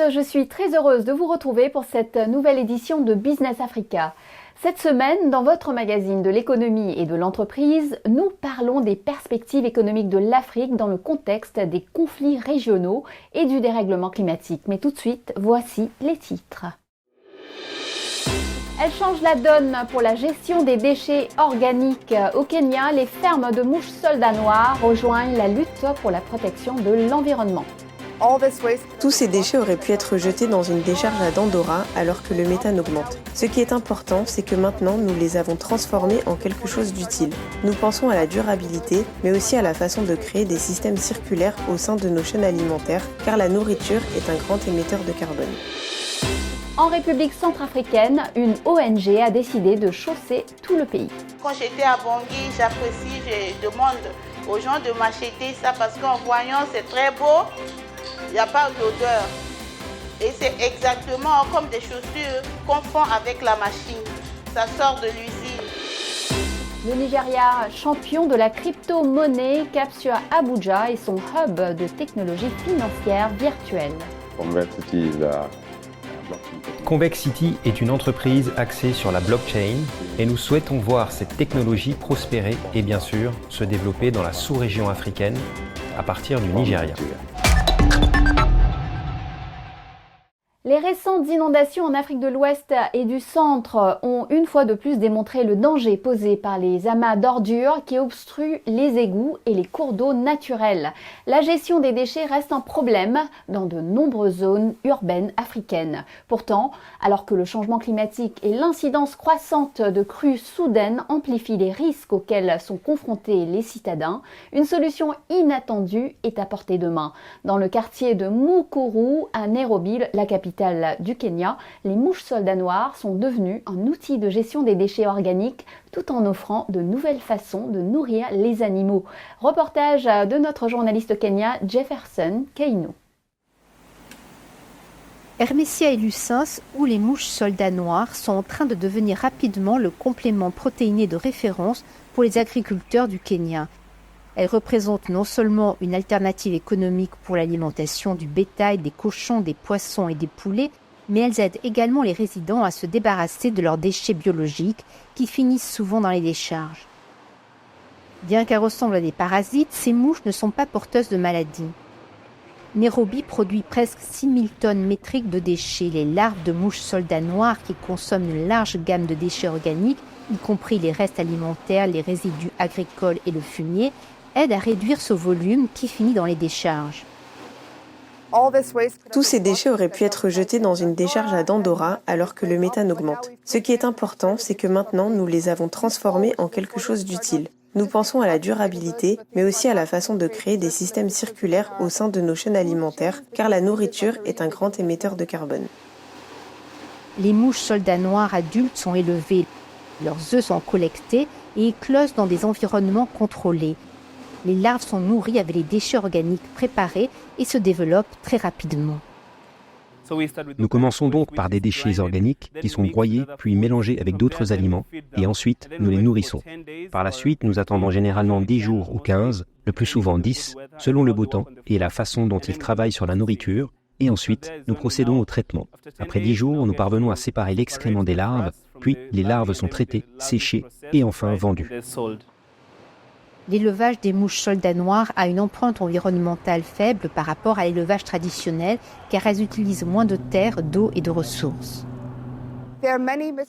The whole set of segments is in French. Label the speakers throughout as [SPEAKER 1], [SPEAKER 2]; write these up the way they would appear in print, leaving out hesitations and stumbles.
[SPEAKER 1] je suis très heureuse de vous retrouver pour cette nouvelle édition de Business Africa. Cette semaine, dans votre magazine de l'économie et de l'entreprise, nous parlons des perspectives économiques de l'Afrique dans le contexte des conflits régionaux et du dérèglement climatique. Mais tout de suite, voici les titres. Elle change la donne pour la gestion des déchets organiques. Au Kenya, les fermes de mouches soldats noirs rejoignent la lutte pour la protection de l'environnement.
[SPEAKER 2] Tous ces déchets auraient pu être jetés dans une décharge à Dandora alors que le méthane augmente. Ce qui est important, c'est que maintenant nous les avons transformés en quelque chose d'utile. Nous pensons à la durabilité, mais aussi à la façon de créer des systèmes circulaires au sein de nos chaînes alimentaires, car la nourriture est un grand émetteur de carbone.
[SPEAKER 1] En République centrafricaine, une ONG a décidé de chausser tout le pays.
[SPEAKER 3] Quand j'étais à Bangui, j'apprécie, je demande aux gens de m'acheter ça parce qu'en voyant, c'est très beau. Il n'y a pas d'odeur. Et c'est exactement comme des chaussures qu'on fond avec la machine. Ça sort de l'usine.
[SPEAKER 1] Le Nigeria, champion de la crypto-monnaie, cap sur Abuja et son hub de technologie financière virtuelle.
[SPEAKER 4] Convexity est une entreprise axée sur la blockchain et nous souhaitons voir cette technologie prospérer et bien sûr se développer dans la sous-région africaine à partir du Nigeria.
[SPEAKER 1] Les récentes inondations en Afrique de l'Ouest et du Centre ont une fois de plus démontré le danger posé par les amas d'ordures qui obstruent les égouts et les cours d'eau naturels. La gestion des déchets reste un problème dans de nombreuses zones urbaines africaines. Pourtant, alors que le changement climatique et l'incidence croissante de crues soudaines amplifient les risques auxquels sont confrontés les citadins, une solution inattendue est à portée de main. Dans le quartier de Mukuru, à Nairobi, la capitale du Kenya, les mouches soldats noirs sont devenues un outil de gestion des déchets organiques tout en offrant de nouvelles façons de nourrir les animaux. Reportage de notre journaliste Kenya Jefferson Keino.
[SPEAKER 5] Hermesia eluscens ou les mouches soldats noirs sont en train de devenir rapidement le complément protéiné de référence pour les agriculteurs du Kenya. Elles représentent non seulement une alternative économique pour l'alimentation du bétail, des cochons, des poissons et des poulets, mais elles aident également les résidents à se débarrasser de leurs déchets biologiques qui finissent souvent dans les décharges. Bien qu'elles ressemblent à des parasites, ces mouches ne sont pas porteuses de maladies. Nairobi produit presque 6000 tonnes métriques de déchets. Les larves de mouches soldats noirs qui consomment une large gamme de déchets organiques, y compris les restes alimentaires, les résidus agricoles et le fumier, aide à réduire ce volume qui finit dans les décharges.
[SPEAKER 2] Tous ces déchets auraient pu être jetés dans une décharge à Dandora alors que le méthane augmente. Ce qui est important, c'est que maintenant nous les avons transformés en quelque chose d'utile. Nous pensons à la durabilité, mais aussi à la façon de créer des systèmes circulaires au sein de nos chaînes alimentaires, car la nourriture est un grand émetteur de carbone.
[SPEAKER 5] Les mouches soldats noirs adultes sont élevées. Leurs œufs sont collectés et éclosent dans des environnements contrôlés. Les larves sont nourries avec les déchets organiques préparés et se développent très rapidement.
[SPEAKER 6] Nous commençons donc par des déchets organiques qui sont broyés puis mélangés avec d'autres aliments et ensuite nous les nourrissons. Par la suite, nous attendons généralement 10 jours ou 15, le plus souvent 10, selon le beau temps et la façon dont ils travaillent sur la nourriture, et ensuite nous procédons au traitement. Après 10 jours, nous parvenons à séparer l'excrément des larves, puis les larves sont traitées, séchées et enfin vendues.
[SPEAKER 5] L'élevage des mouches soldats noirs a une empreinte environnementale faible par rapport à l'élevage traditionnel car elles utilisent moins de terre, d'eau et de ressources.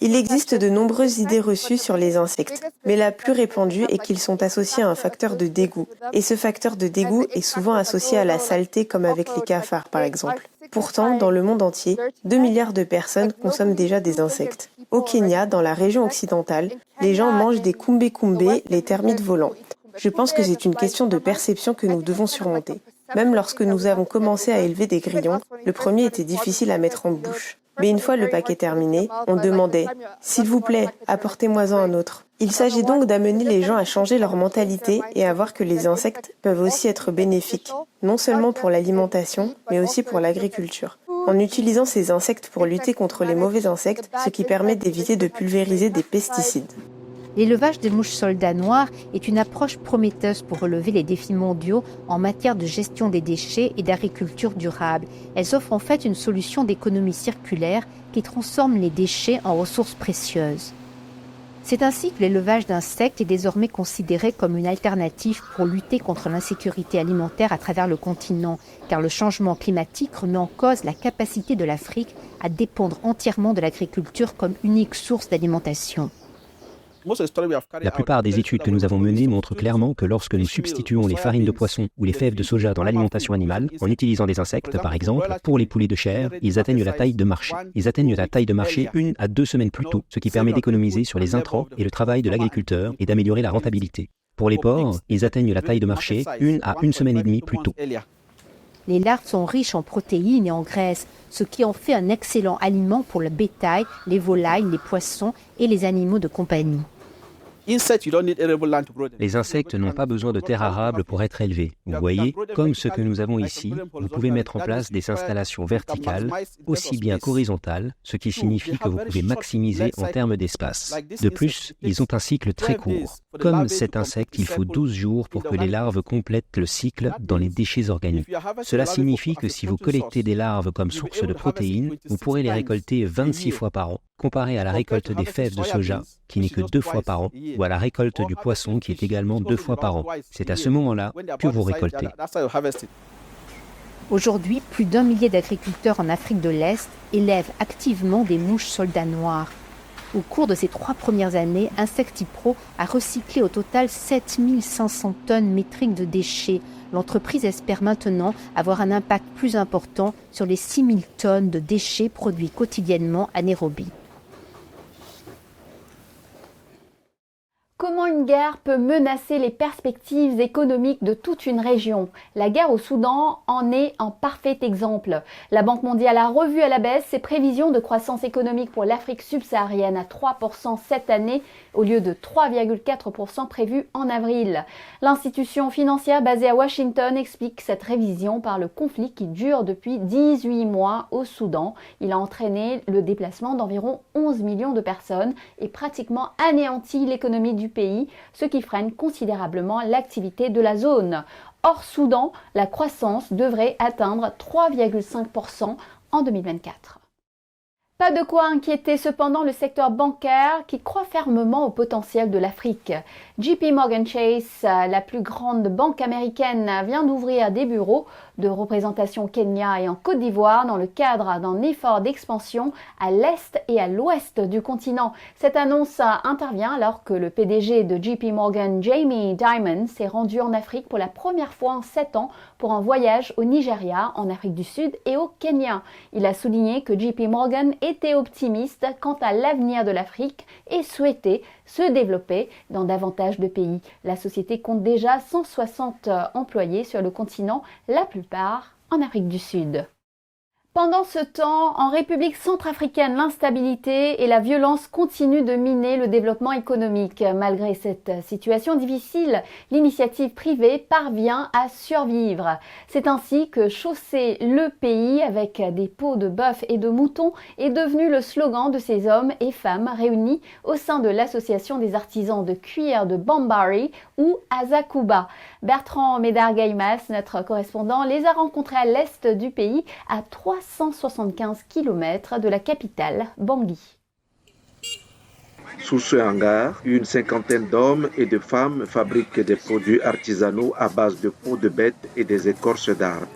[SPEAKER 2] Il existe de nombreuses idées reçues sur les insectes, mais la plus répandue est qu'ils sont associés à un facteur de dégoût. Et ce facteur de dégoût est souvent associé à la saleté comme avec les cafards par exemple. Pourtant, dans le monde entier, 2 milliards de personnes consomment déjà des insectes. Au Kenya, dans la région occidentale, les gens mangent des kumbe-kumbe, les termites volants. Je pense que c'est une question de perception que nous devons surmonter. Même lorsque nous avons commencé à élever des grillons, le premier était difficile à mettre en bouche. Mais une fois le paquet terminé, on demandait « S'il vous plaît, apportez-moi-en un autre ». Il s'agit donc d'amener les gens à changer leur mentalité et à voir que les insectes peuvent aussi être bénéfiques, non seulement pour l'alimentation, mais aussi pour l'agriculture. En utilisant ces insectes pour lutter contre les mauvais insectes, ce qui permet d'éviter de pulvériser des pesticides.
[SPEAKER 5] L'élevage des mouches soldats noirs est une approche prometteuse pour relever les défis mondiaux en matière de gestion des déchets et d'agriculture durable. Elles offrent en fait une solution d'économie circulaire qui transforme les déchets en ressources précieuses. C'est ainsi que l'élevage d'insectes est désormais considéré comme une alternative pour lutter contre l'insécurité alimentaire à travers le continent, car le changement climatique remet en cause la capacité de l'Afrique à dépendre entièrement de l'agriculture comme unique source d'alimentation.
[SPEAKER 6] La plupart des études que nous avons menées montrent clairement que lorsque nous substituons les farines de poisson ou les fèves de soja dans l'alimentation animale, en utilisant des insectes par exemple, pour les poulets de chair, ils atteignent la taille de marché. Ils atteignent la taille de marché 1 à 2 semaines plus tôt, ce qui permet d'économiser sur les intrants et le travail de l'agriculteur et d'améliorer la rentabilité. Pour les porcs, ils atteignent la taille de marché 1 à 1 semaine et demie plus tôt.
[SPEAKER 5] Les larves sont riches en protéines et en graisses, ce qui en fait un excellent aliment pour le bétail, les volailles, les poissons et les animaux de compagnie.
[SPEAKER 6] Les insectes n'ont pas besoin de terre arable pour être élevés. Vous voyez, comme ce que nous avons ici, vous pouvez mettre en place des installations verticales, aussi bien qu'horizontales, ce qui signifie que vous pouvez maximiser en termes d'espace. De plus, ils ont un cycle très court. Comme cet insecte, il faut 12 jours pour que les larves complètent le cycle dans les déchets organiques. Cela signifie que si vous collectez des larves comme source de protéines, vous pourrez les récolter 26 fois par an, comparé à la récolte des fèves de soja, qui n'est que 2 fois par an, ou à la récolte du poisson, qui est également 2 fois par an. C'est à ce moment-là que vous récoltez.
[SPEAKER 5] Aujourd'hui, plus d'1 millier d'agriculteurs en Afrique de l'Est élèvent activement des mouches soldats noirs. Au cours de ces 3 premières années, Insectipro a recyclé au total 7500 tonnes métriques de déchets. L'entreprise espère maintenant avoir un impact plus important sur les 6000 tonnes de déchets produits quotidiennement à Nairobi.
[SPEAKER 1] Comment une guerre peut menacer les perspectives économiques de toute une région? La guerre au Soudan en est un parfait exemple. La Banque mondiale a revu à la baisse ses prévisions de croissance économique pour l'Afrique subsaharienne à 3% cette année au lieu de 3,4% prévus en avril. L'institution financière basée à Washington explique cette révision par le conflit qui dure depuis 18 mois au Soudan. Il a entraîné le déplacement d'environ 11 millions de personnes et pratiquement anéanti l'économie du pays, ce qui freine considérablement l'activité de la zone. Hors Soudan, la croissance devrait atteindre 3,5% en 2024. Pas de quoi inquiéter cependant le secteur bancaire qui croit fermement au potentiel de l'Afrique. JP Morgan Chase, la plus grande banque américaine, vient d'ouvrir des bureaux de représentation au Kenya et en Côte d'Ivoire dans le cadre d'un effort d'expansion à l'est et à l'ouest du continent. Cette annonce intervient alors que le PDG de JP Morgan, Jamie Dimon, s'est rendu en Afrique pour la première fois en 7 ans pour un voyage au Nigeria, en Afrique du Sud et au Kenya. Il a souligné que JP Morgan était optimiste quant à l'avenir de l'Afrique et souhaitait se développer dans davantage de pays. La société compte déjà 160 employés sur le continent, la plupart en Afrique du Sud. Pendant ce temps, en République centrafricaine, l'instabilité et la violence continuent de miner le développement économique. Malgré cette situation difficile, l'initiative privée parvient à survivre. C'est ainsi que chausser le pays avec des peaux de bœuf et de mouton est devenu le slogan de ces hommes et femmes réunis au sein de l'association des artisans de cuir de Bambari ou Azakuba. Bertrand Médard-Gaimas, notre correspondant, les a rencontrés à l'est du pays, à 375 km de la capitale, Bangui.
[SPEAKER 7] Sous ce hangar, une cinquantaine d'hommes et de femmes fabriquent des produits artisanaux à base de peaux de bêtes et des écorces d'arbres.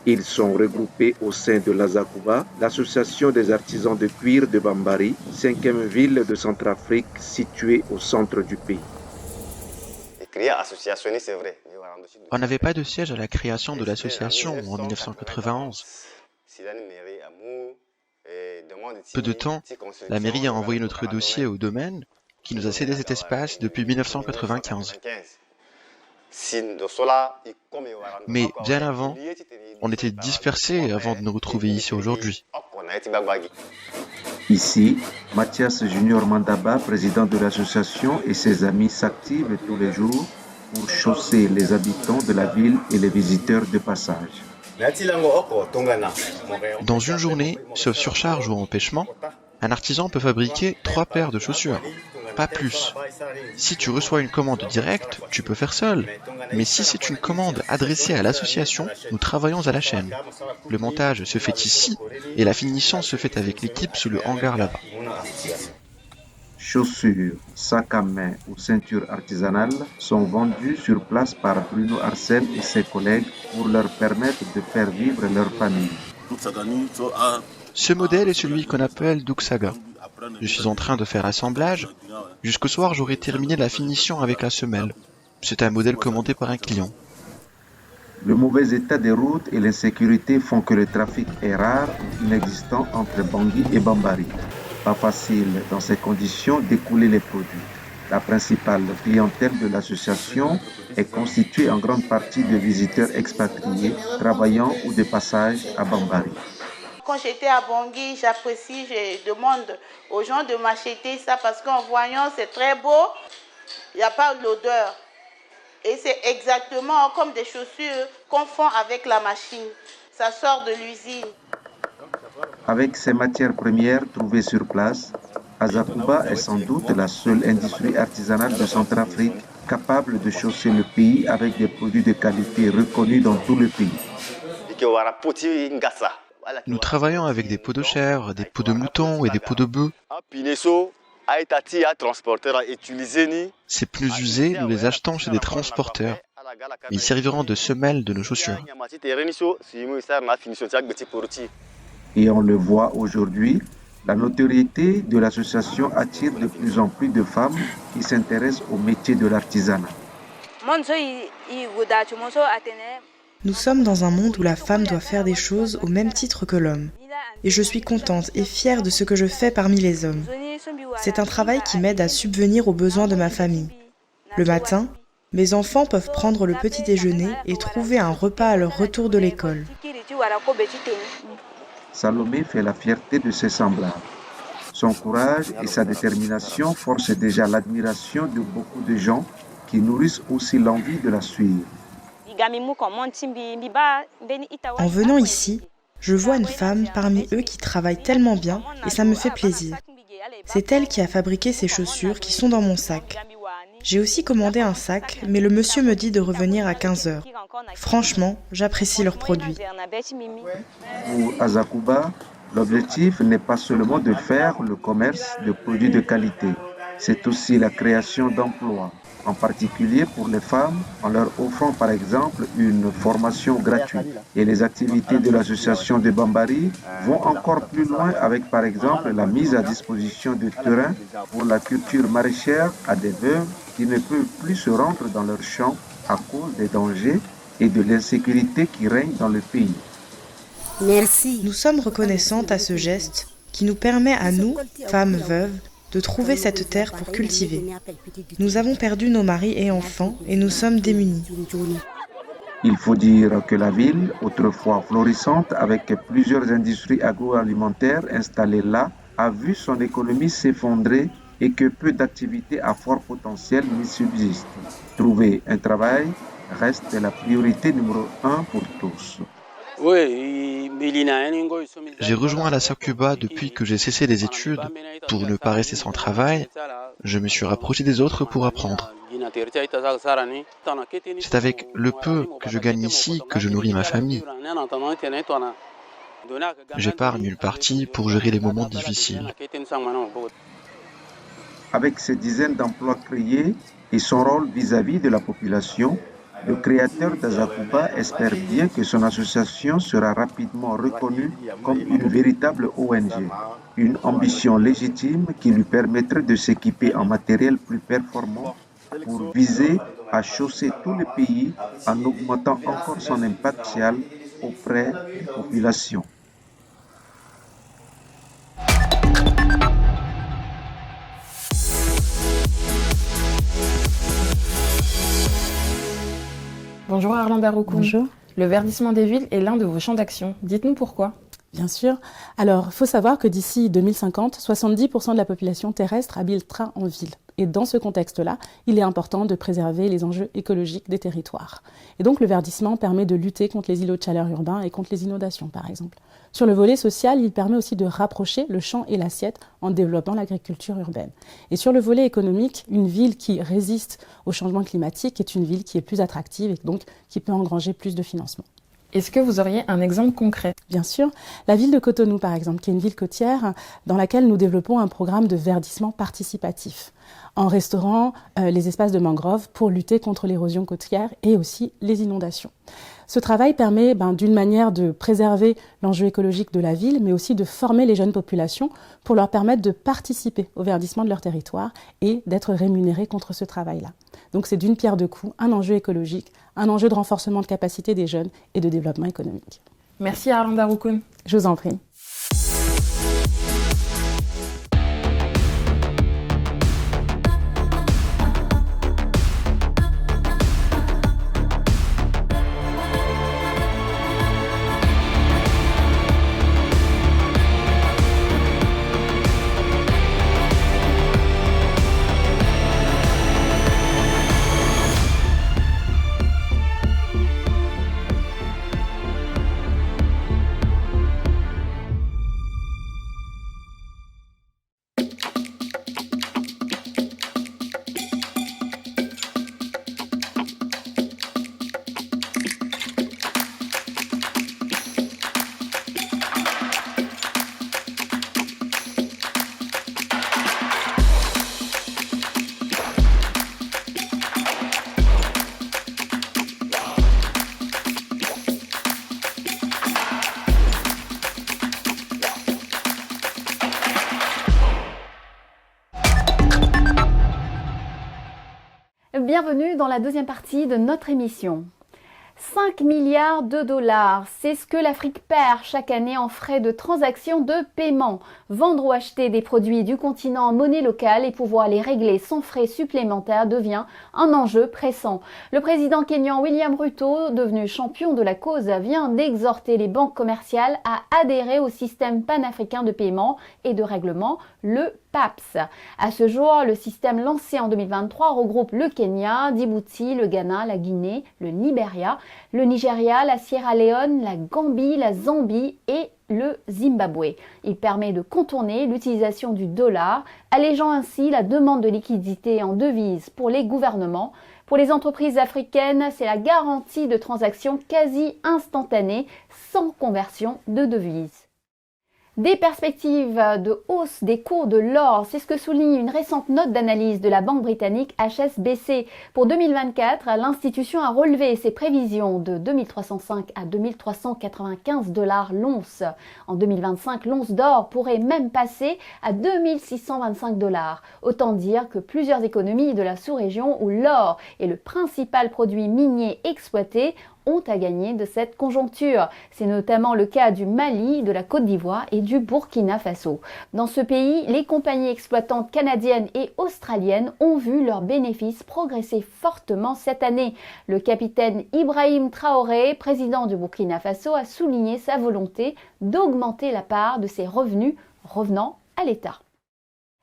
[SPEAKER 7] Ils sont regroupés au sein de l'Azakuba, l'association des artisans de cuir de Bambari, 5e ville de Centrafrique située au centre du pays.
[SPEAKER 8] On n'avait pas de siège à la création de l'association en 1991. Peu de temps, la mairie a envoyé notre dossier au domaine qui nous a cédé cet espace depuis 1995. Mais bien avant, on était dispersés avant de nous retrouver ici aujourd'hui.
[SPEAKER 7] Ici, Mathias Junior Mandaba, président de l'association, et ses amis s'activent tous les jours pour chausser les habitants de la ville et les visiteurs de passage.
[SPEAKER 8] Dans une journée, sauf surcharge ou empêchement, un artisan peut fabriquer 3 paires de chaussures. pas plus. Si tu reçois une commande directe, tu peux faire seul. Mais si c'est une commande adressée à l'association, nous travaillons à la chaîne. Le montage se fait ici et la finition se fait avec l'équipe sous le hangar là-bas.
[SPEAKER 7] Chaussures, sacs à main ou ceintures artisanales sont vendus sur place par Bruno Arsène et ses collègues pour leur permettre de faire vivre leur famille.
[SPEAKER 8] Ce modèle est celui qu'on appelle Duxaga. Je suis en train de faire assemblage. Jusqu'au soir, j'aurai terminé la finition avec la semelle. C'est un modèle commandé par un client.
[SPEAKER 7] Le mauvais état des routes et l'insécurité font que le trafic est rare ou inexistant entre Bangui et Bambari. Pas facile dans ces conditions d'écouler les produits. La principale clientèle de l'association est constituée en grande partie de visiteurs expatriés travaillant ou de passage à Bambari.
[SPEAKER 3] Quand j'étais à Bangui, j'apprécie, je demande aux gens de m'acheter ça parce qu'en voyant, c'est très beau, il n'y a pas l'odeur. Et c'est exactement comme des chaussures qu'on fond avec la machine. Ça sort de l'usine.
[SPEAKER 7] Avec ces matières premières trouvées sur place, Azakuba est sans doute la seule industrie artisanale de Centrafrique capable de chausser le pays avec des produits de qualité reconnus dans tout le pays.
[SPEAKER 8] Nous travaillons avec des peaux de chèvre, des peaux de mouton et des peaux de bœuf. Ces pneus usés, nous les achetons chez des transporteurs. Ils serviront de semelles de nos chaussures.
[SPEAKER 7] Et on le voit aujourd'hui, la notoriété de l'association attire de plus en plus de femmes qui s'intéressent au métier de l'artisanat.
[SPEAKER 9] Nous sommes dans un monde où la femme doit faire des choses au même titre que l'homme. Et je suis contente et fière de ce que je fais parmi les hommes. C'est un travail qui m'aide à subvenir aux besoins de ma famille. Le matin, mes enfants peuvent prendre le petit déjeuner et trouver un repas à leur retour de l'école.
[SPEAKER 7] Salomé fait la fierté de ses semblables. Son courage et sa détermination forcent déjà l'admiration de beaucoup de gens qui nourrissent aussi l'envie de la suivre.
[SPEAKER 9] En venant ici, je vois une femme parmi eux qui travaille tellement bien et ça me fait plaisir. C'est elle qui a fabriqué ces chaussures qui sont dans mon sac. J'ai aussi commandé un sac, mais le monsieur me dit de revenir à 15h. Franchement, j'apprécie leurs produits.
[SPEAKER 7] Pour Azakuba, l'objectif n'est pas seulement de faire le commerce de produits de qualité, c'est aussi la création d'emplois, en particulier pour les femmes, en leur offrant par exemple une formation gratuite. Et les activités de l'association de Bambari vont encore plus loin avec par exemple la mise à disposition de terrains pour la culture maraîchère à des veuves qui ne peuvent plus se rendre dans leurs champs à cause des dangers et de l'insécurité qui règne dans le pays.
[SPEAKER 9] Merci. Nous sommes reconnaissantes à ce geste qui nous permet à nous, femmes veuves, de trouver cette terre pour cultiver. Nous avons perdu nos maris et enfants et nous sommes démunis.
[SPEAKER 7] Il faut dire que la ville, autrefois florissante avec plusieurs industries agroalimentaires installées là, a vu son économie s'effondrer et que peu d'activités à fort potentiel n'y subsistent. Trouver un travail reste la priorité numéro 1 pour tous.
[SPEAKER 8] J'ai rejoint la Sakuba depuis que j'ai cessé les études. Pour ne pas rester sans travail, je me suis rapproché des autres pour apprendre. C'est avec le peu que je gagne ici que je nourris ma famille. J'épargne une partie pour gérer les moments difficiles.
[SPEAKER 7] Avec ces dizaines d'emplois créés et son rôle vis-à-vis de la population, le créateur d'Azakuba espère bien que son association sera rapidement reconnue comme une véritable ONG. Une ambition légitime qui lui permettrait de s'équiper en matériel plus performant pour viser à chausser tout le pays en augmentant encore son impact social auprès des populations.
[SPEAKER 10] Bonjour Arlinda Roukoun.
[SPEAKER 11] Bonjour.
[SPEAKER 10] Le verdissement des villes est l'un de vos champs d'action. Dites-nous pourquoi.
[SPEAKER 11] Bien sûr. Alors, il faut savoir que d'ici 2050, 70% de la population terrestre habitera en ville.
[SPEAKER 10] Et dans ce contexte-là, il est important de préserver les enjeux écologiques des territoires. Et donc le verdissement permet de lutter contre les îlots de chaleur urbains et contre les inondations, par exemple. Sur le volet social, il permet aussi de rapprocher le champ et l'assiette en développant l'agriculture urbaine. Et sur le volet économique, une ville qui résiste au changement climatique est une ville qui est plus attractive et donc qui peut engranger plus de financement.
[SPEAKER 11] Est-ce que vous auriez un exemple concret ?
[SPEAKER 10] Bien sûr. La ville de Cotonou, par exemple, qui est une ville côtière dans laquelle nous développons un programme de verdissement participatif en restaurant les espaces de mangroves pour lutter contre l'érosion côtière et aussi les inondations. Ce travail permet d'une manière de préserver l'enjeu écologique de la ville, mais aussi de former les jeunes populations pour leur permettre de participer au verdissement de leur territoire et d'être rémunérés contre ce travail-là. Donc c'est d'une pierre deux coups, un enjeu écologique, un enjeu de renforcement de capacité des jeunes et de développement économique.
[SPEAKER 11] Merci Arlanda Roukoun.
[SPEAKER 10] Je vous en prie.
[SPEAKER 1] Bienvenue dans la deuxième partie de notre émission. 5 milliards de dollars, c'est ce que l'Afrique perd chaque année en frais de transaction de paiement. Vendre ou acheter des produits du continent en monnaie locale et pouvoir les régler sans frais supplémentaires devient un enjeu pressant. Le président kényan William Ruto, devenu champion de la cause, vient d'exhorter les banques commerciales à adhérer au système panafricain de paiement et de règlement, le PAPS. À ce jour, le système lancé en 2023 regroupe le Kenya, Djibouti, le Ghana, la Guinée, le Libéria, le Nigeria, la Sierra Leone, la Gambie, la Zambie et le Zimbabwe. Il permet de contourner l'utilisation du dollar, allégeant ainsi la demande de liquidité en devises pour les gouvernements. Pour les entreprises africaines, c'est la garantie de transactions quasi instantanées sans conversion de devises. Des perspectives de hausse des cours de l'or, c'est ce que souligne une récente note d'analyse de la banque britannique HSBC. Pour 2024, l'institution a relevé ses prévisions de 2305 à 2395 $ l'once. En 2025, l'once d'or pourrait même passer à 2625 $. Autant dire que plusieurs économies de la sous-région où l'or est le principal produit minier exploité ont à gagner de cette conjoncture. C'est notamment le cas du Mali, de la Côte d'Ivoire et du Burkina Faso. Dans ce pays, les compagnies exploitantes canadiennes et australiennes ont vu leurs bénéfices progresser fortement cette année. Le capitaine Ibrahim Traoré, président du Burkina Faso, a souligné sa volonté d'augmenter la part de ses revenus revenant à l'État.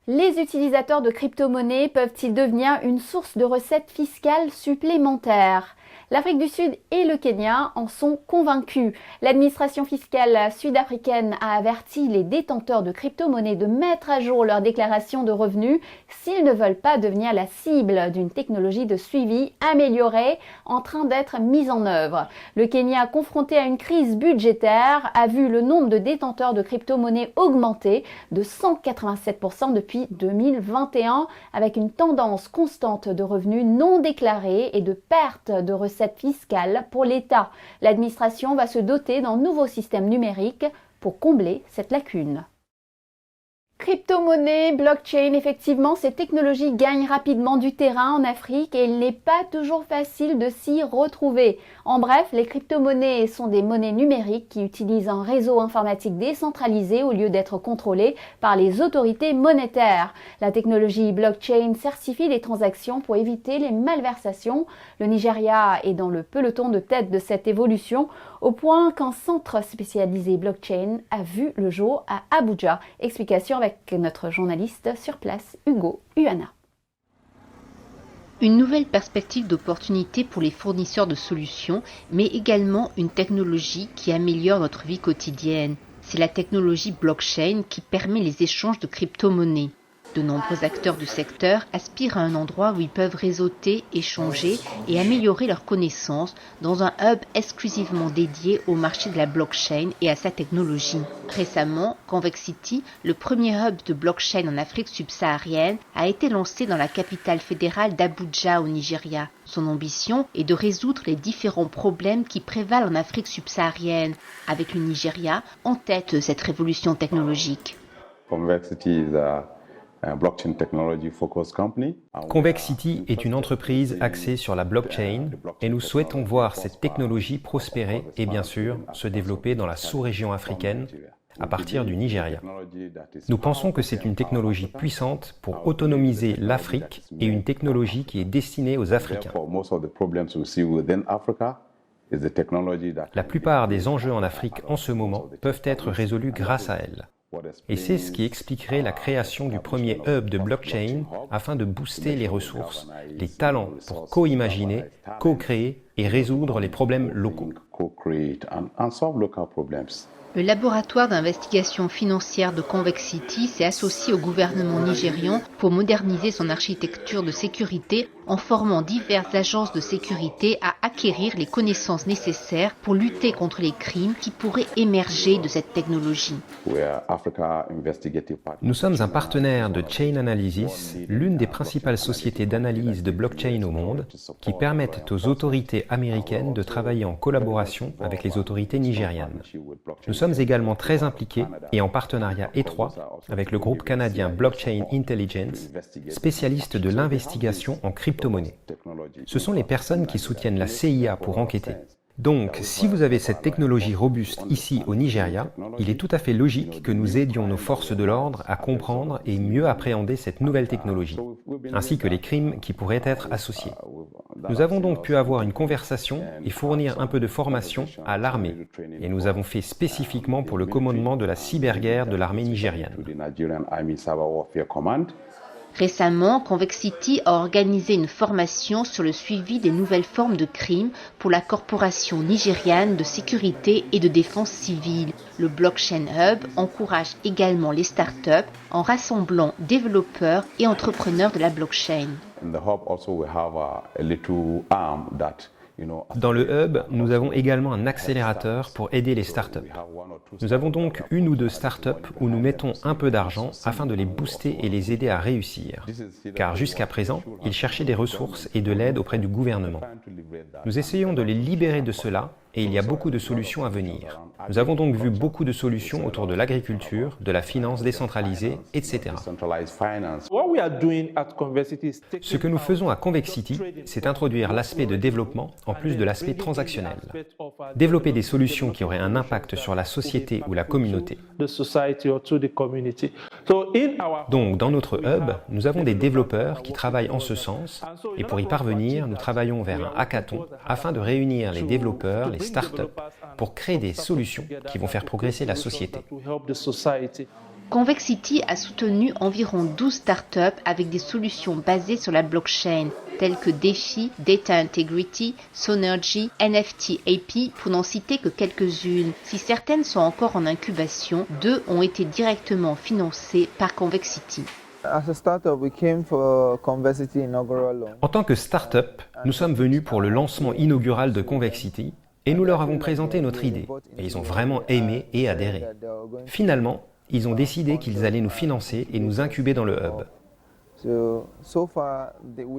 [SPEAKER 1] Les utilisateurs de crypto-monnaies peuvent-ils devenir une source de recettes fiscales supplémentaires ? L'Afrique du Sud et le Kenya en sont convaincus. L'administration fiscale sud-africaine a averti les détenteurs de crypto-monnaies de mettre à jour leur déclaration de revenus s'ils ne veulent pas devenir la cible d'une technologie de suivi améliorée en train d'être mise en œuvre. Le Kenya, confronté à une crise budgétaire, a vu le nombre de détenteurs de crypto-monnaies augmenter de 187% depuis 2021, avec une tendance constante de revenus non déclarés et de perte de recettes fiscales pour l'État. L'administration va se doter d'un nouveau système numérique pour combler cette lacune. Crypto-monnaie, blockchain, effectivement, ces technologies gagnent rapidement du terrain en Afrique et il n'est pas toujours facile de s'y retrouver. En bref, les crypto-monnaies sont des monnaies numériques qui utilisent un réseau informatique décentralisé au lieu d'être contrôlées par les autorités monétaires. La technologie blockchain certifie les transactions pour éviter les malversations. Le Nigeria est dans le peloton de tête de cette évolution, au point qu'un centre spécialisé blockchain a vu le jour à Abuja. Explication avec notre journaliste sur place, Hugo Uana.
[SPEAKER 5] Une nouvelle perspective d'opportunité pour les fournisseurs de solutions, mais également une technologie qui améliore notre vie quotidienne. C'est la technologie blockchain qui permet les échanges de crypto-monnaies. De nombreux acteurs du secteur aspirent à un endroit où ils peuvent réseauter, échanger et améliorer leurs connaissances dans un hub exclusivement dédié au marché de la blockchain et à sa technologie. Récemment, Convexity, le premier hub de blockchain en Afrique subsaharienne, a été lancé dans la capitale fédérale d'Abuja au Nigeria. Son ambition est de résoudre les différents problèmes qui prévalent en Afrique subsaharienne, avec le Nigeria en tête de cette révolution technologique.
[SPEAKER 4] Convexity est une entreprise axée sur la blockchain et nous souhaitons voir cette technologie prospérer et bien sûr se développer dans la sous-région africaine à partir du Nigeria. Nous pensons que c'est une technologie puissante pour autonomiser l'Afrique et une technologie qui est destinée aux Africains. La plupart des enjeux en Afrique en ce moment peuvent être résolus grâce à elle. Et c'est ce qui expliquerait la création du premier hub de blockchain afin de booster les ressources, les talents pour co-imaginer, co-créer et résoudre les problèmes locaux.
[SPEAKER 5] Le laboratoire d'investigation financière de Convexity s'est associé au gouvernement nigérian pour moderniser son architecture de sécurité en formant diverses agences de sécurité à acquérir les connaissances nécessaires pour lutter contre les crimes qui pourraient émerger de cette technologie.
[SPEAKER 4] Nous sommes un partenaire de Chain Analysis, l'une des principales sociétés d'analyse de blockchain au monde, qui permettent aux autorités américaines de travailler en collaboration avec les autorités nigérianes. Nous sommes également très impliqués et en partenariat étroit avec le groupe canadien Blockchain Intelligence, spécialiste de l'investigation en crypto-monnaie. Ce sont les personnes qui soutiennent la CIA pour enquêter. Donc, si vous avez cette technologie robuste ici au Nigeria, il est tout à fait logique que nous aidions nos forces de l'ordre à comprendre et mieux appréhender cette nouvelle technologie, ainsi que les crimes qui pourraient être associés. Nous avons donc pu avoir une conversation et fournir un peu de formation à l'armée, et nous avons fait spécifiquement pour le commandement de la cyberguerre de l'armée nigériane.
[SPEAKER 5] Récemment, Convexity a organisé une formation sur le suivi des nouvelles formes de crimes pour la Corporation nigériane de sécurité et de défense civile. Le Blockchain Hub encourage également les startups en rassemblant développeurs et entrepreneurs de la blockchain.
[SPEAKER 4] Dans le hub, nous avons également un accélérateur pour aider les startups. Nous avons donc une ou deux startups où nous mettons un peu d'argent afin de les booster et les aider à réussir. Car jusqu'à présent, ils cherchaient des ressources et de l'aide auprès du gouvernement. Nous essayons de les libérer de cela et il y a beaucoup de solutions à venir. Nous avons donc vu beaucoup de solutions autour de l'agriculture, de la finance décentralisée, etc. Ce que nous faisons à Convexity, c'est introduire l'aspect de développement en plus de l'aspect transactionnel. Développer des solutions qui auraient un impact sur la société ou la communauté. Donc, dans notre hub, nous avons des développeurs qui travaillent en ce sens, et pour y parvenir, nous travaillons vers un hackathon afin de réunir les développeurs, les startups, pour créer des solutions qui vont faire progresser la société.
[SPEAKER 5] Convexity a soutenu environ 12 startups avec des solutions basées sur la blockchain, telles que DeFi, Data Integrity, Sonergy, NFT AP, pour n'en citer que quelques-unes. Si certaines sont encore en incubation, 2 ont été directement financées par Convexity.
[SPEAKER 4] En tant que start-up, nous sommes venus pour le lancement inaugural de Convexity et nous leur avons présenté notre idée. Et ils ont vraiment aimé et adhéré. Finalement, ils ont décidé qu'ils allaient nous financer et nous incuber dans le hub.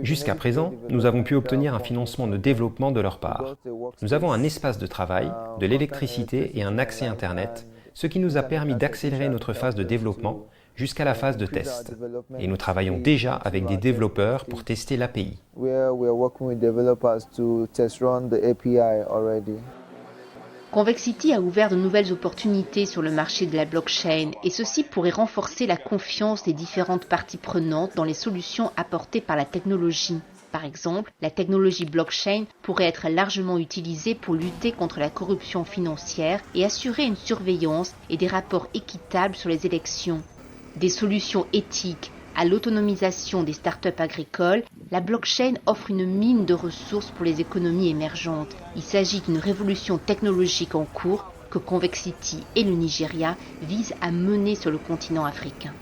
[SPEAKER 4] Jusqu'à présent, nous avons pu obtenir un financement de développement de leur part. Nous avons un espace de travail, de l'électricité et un accès Internet, ce qui nous a permis d'accélérer notre phase de développement jusqu'à la phase de test. Et nous travaillons déjà avec des développeurs pour tester l'API.
[SPEAKER 5] Convexity a ouvert de nouvelles opportunités sur le marché de la blockchain et ceci pourrait renforcer la confiance des différentes parties prenantes dans les solutions apportées par la technologie. Par exemple, la technologie blockchain pourrait être largement utilisée pour lutter contre la corruption financière et assurer une surveillance et des rapports équitables sur les élections. Des solutions éthiques, à l'autonomisation des startups agricoles, la blockchain offre une mine de ressources pour les économies émergentes. Il s'agit d'une révolution technologique en cours que Convexity et le Nigeria visent à mener sur le continent africain.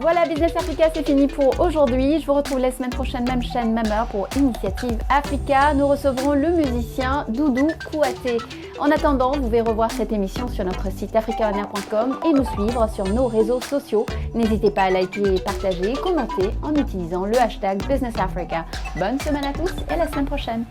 [SPEAKER 1] Voilà, Business Africa, c'est fini pour aujourd'hui. Je vous retrouve la semaine prochaine, même chaîne, même heure pour Initiative Africa. Nous recevrons le musicien Doudou Kouaté. En attendant, vous pouvez revoir cette émission sur notre site africaonair.com et nous suivre sur nos réseaux sociaux. N'hésitez pas à liker, partager et commenter en utilisant le hashtag Business Africa. Bonne semaine à tous et à la semaine prochaine.